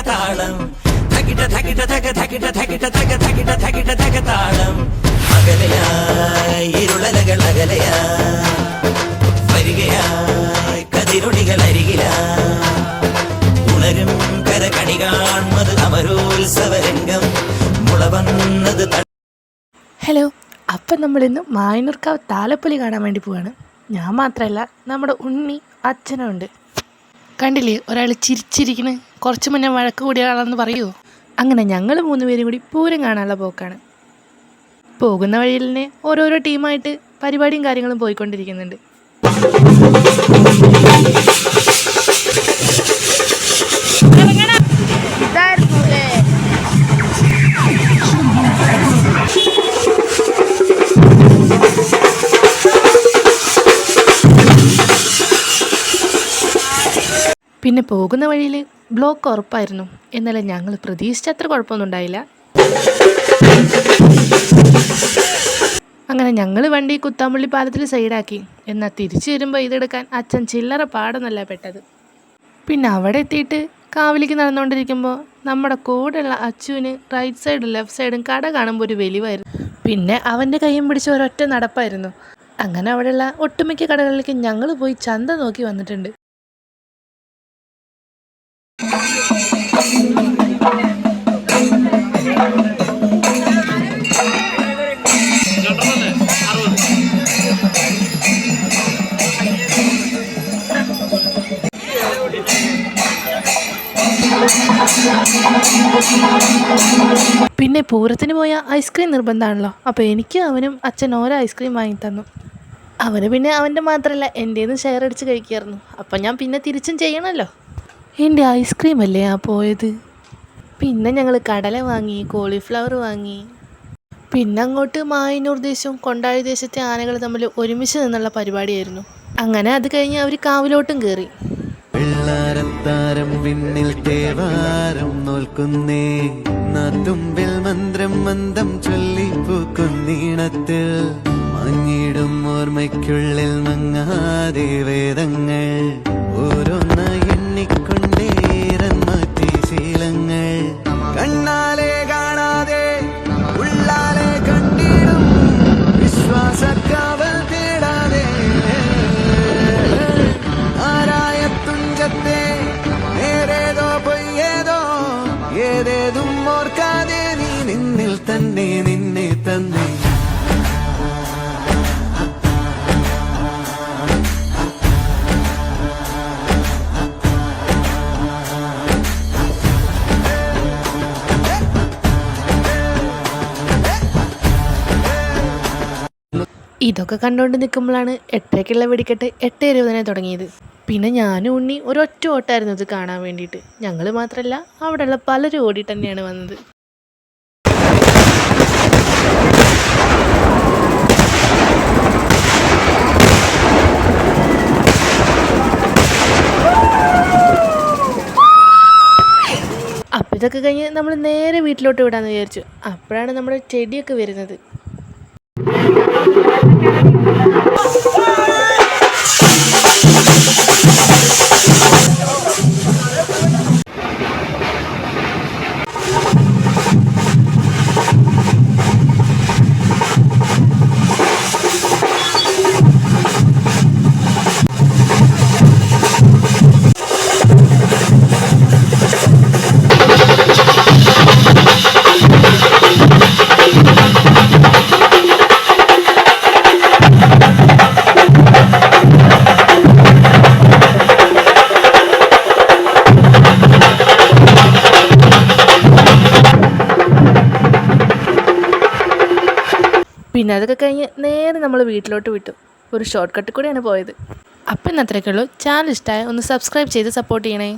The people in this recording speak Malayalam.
താളം താളം അകലയായി ഇരുളലകൾ അകലയായി വരികയായി കതിരൊളികൾ അരികിലായി ഉണരും കരകണി കാണുന്നത് അമരോത്സവരംഗം മുളവന്നത്. ഹലോ, അപ്പം നമ്മളിന്ന് മായനൂർക്കാവ് താലപ്പൊലി കാണാൻ വേണ്ടി പോവാണ്. ഞാൻ മാത്രമല്ല, നമ്മുടെ ഉണ്ണി അച്ഛനും ഉണ്ട്. കണ്ടില്ലേ ഒരാൾ ചിരിച്ചിരിക്കണ്, കുറച്ച് മുന്നേ വഴക്ക് കൂടിയ ആളെന്ന് പറയുമോ? അങ്ങനെ ഞങ്ങൾ 3 പേരും കൂടി പൂരം കാണാനുള്ള പോക്കാണ്. പോകുന്ന വഴിയിൽ തന്നെ ഓരോരോ ടീമായിട്ട് പരിപാടിയും കാര്യങ്ങളും പോയിക്കൊണ്ടിരിക്കുന്നുണ്ട്. പിന്നെ പോകുന്ന വഴിയിൽ ബ്ലോക്ക് ഉറപ്പായിരുന്നു. എന്നാലും ഞങ്ങൾ പ്രതീക്ഷിച്ചത്ര കുഴപ്പമൊന്നും ഉണ്ടായില്ല. അങ്ങനെ ഞങ്ങൾ വണ്ടി കുത്താമ്പള്ളി പാലത്തിൽ സൈഡാക്കി. എന്നാൽ തിരിച്ചു വരുമ്പോൾ ഇതെടുക്കാൻ അച്ഛൻ ചില്ലറ പാടൊന്നല്ല പെട്ടത്. പിന്നെ അവിടെ എത്തിയിട്ട് കാവിലേക്ക് നടന്നുകൊണ്ടിരിക്കുമ്പോൾ നമ്മുടെ കൂടെയുള്ള അച്ചുവിന് റൈറ്റ് സൈഡും ലെഫ്റ്റ് സൈഡും കട കാണുമ്പോൾ ഒരു വെലിവായിരുന്നു. പിന്നെ അവൻ്റെ കൈയും പിടിച്ച് ഒരൊറ്റ നടപ്പായിരുന്നു. അങ്ങനെ അവിടെയുള്ള ഒട്ടുമിക്ക കടകളിലേക്ക് ഞങ്ങൾ പോയി ചന്ത നോക്കി വന്നിട്ടുണ്ട്. പിന്നെ പൂരത്തിന് പോയ ഐസ്ക്രീം നിർബന്ധമാണല്ലോ. അപ്പോൾ എനിക്ക് അവനും അച്ഛൻ ഓരോ ഐസ്ക്രീം വാങ്ങി തന്നു. അവന് പിന്നെ അവൻ്റെ മാത്രമല്ല എൻ്റെന്ന് ഷെയർ അടിച്ച് കഴിക്കായിരുന്നു. അപ്പം ഞാൻ പിന്നെ തിരിച്ചും ചെയ്യണമല്ലോ. എൻ്റെ ഐസ്ക്രീം അല്ലേ ആ പോയത്. പിന്നെ ഞങ്ങൾ കടല വാങ്ങി, കോളിഫ്ലവർ വാങ്ങി. പിന്നെ അങ്ങോട്ട് മായനൂർ ദേശവും കൊണ്ടാഴി ദേശത്തെ ആനകൾ തമ്മിൽ ഒരുമിച്ച് നിന്നുള്ള പരിപാടിയായിരുന്നു. അങ്ങനെ അത് കഴിഞ്ഞ് അവർ കാവിലോട്ടും കയറി. വെള്ളാരത്താരം വിണ്ണിൽ തേവാരം നോൽക്കുന്നേ, നാത്തുമ്പിൽ മന്ത്രം മന്ദം ചൊല്ലിപ്പൂക്കുന്നീണത്തിൽ മങ്ങിടും ഓർമ്മയ്ക്കുള്ളിൽ മങ്ങാതെ വേദങ്ങൾ ഓരോന്നായി എണ്ണിക്കൊണ്ടേരൻ മാറ്റി ശീലങ്ങൾ. കണ്ണാലെ കാണാതെ ഉള്ളാലെ കണ്ടിടും വിശ്വാസക്കാവൽ തേടാതെ നേരേതോ പൊയ്യേതോ ഏതേതും ഓർക്കാതെ നീ നിന്നിൽ തന്നെ നിന്നെ തന്നെ. ഇതൊക്കെ കണ്ടുകൊണ്ട് നിൽക്കുമ്പോഴാണ് 8:30 വെടിക്കെട്ട് 8:20 തുടങ്ങിയത്. പിന്നെ ഞാനും ഉണ്ണി ഒരൊറ്റ ഓട്ടമായിരുന്നു ഇത് കാണാൻ വേണ്ടിയിട്ട്. ഞങ്ങൾ മാത്രമല്ല, അവിടെയുള്ള പലരും ഓടിയിട്ട് തന്നെയാണ് വന്നത്. അപ്പം ഇതൊക്കെ കഴിഞ്ഞ് നമ്മൾ നേരെ വീട്ടിലോട്ട് വിടാമെന്ന് വിചാരിച്ചു. അപ്പോഴാണ് നമ്മുടെ ചെടിയൊക്കെ വരുന്നത്. പിന്നെ അതൊക്കെ കഴിഞ്ഞ് നേരെ നമ്മൾ വീട്ടിലോട്ട് വിട്ടു. ഒരു ഷോർട്ട് കട്ട് കൂടെയാണ് പോയത്. അപ്പം ഇന്ന് അത്രയൊക്കെ ഉള്ളൂ. ചാനൽ ഇഷ്ടമായ ഒന്ന് സബ്സ്ക്രൈബ് ചെയ്ത് സപ്പോർട്ട് ചെയ്യണേ.